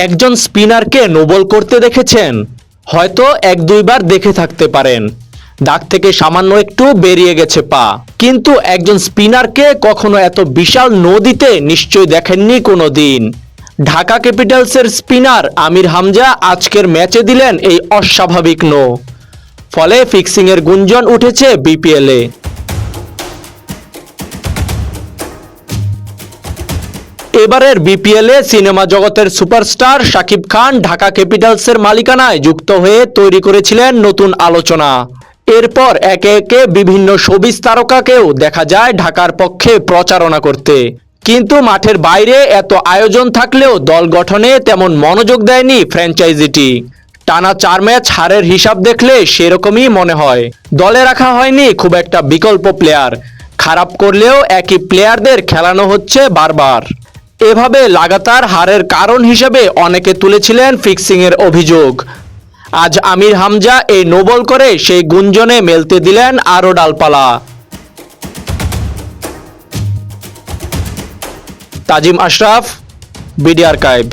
একজন স্পিনারকে no ball করতে দেখেছেন? হয়তো এক দুইবার দেখে থাকতে পারেন, দাগ থেকে সামান্য একটু বেরিয়ে গেছে পা, কিন্তু একজন স্পিনারকে কখনো এত বিশাল নো দিতে নিশ্চয়ই দেখেননি কোনো দিন। ঢাকা ক্যাপিটালসের স্পিনার আমির হামজা আজকের ম্যাচে দিলেন এই অস্বাভাবিক নো। ফলে ফিক্সিংয়ের গুঞ্জন উঠেছে বিপিএলে। এবারের বিপিএলে সিনেমা জগতের সুপারস্টার শাকিব খান ঢাকা ক্যাপিটালসের মালিকানায় যুক্ত হয়ে তৈরি করেছিলেন নতুন আলোচনা। এরপর একে একে বিভিন্ন শোবিজ তারকাকেও দেখা যায় ঢাকার পক্ষে প্রচারণা করতে। কিন্তু মাঠের বাইরে এত আয়োজন থাকলেও দল গঠনে তেমন মনোযোগ দেয়নি ফ্র্যাঞ্চাইজিটি। টানা 4 ম্যাচ হারের হিসাব দেখলে সেরকমই মনে হয়। দলে রাখা হয়নি খুব একটা বিকল্প প্লেয়ার, খারাপ করলেও একই প্লেয়ারদের খেলানো হচ্ছে বারবার। এভাবে লাগাতার হারের কারণ হিসেবে অনেকে তুলেছিলেন ফিক্সিংয়ের অভিযোগ। আজ আমির হামজা এই নো বল করে সেই গুঞ্জনে মেলতে দিলেন আরও ডালপালা। তাজিম আশরাফ, বিডি আর্কাইভ।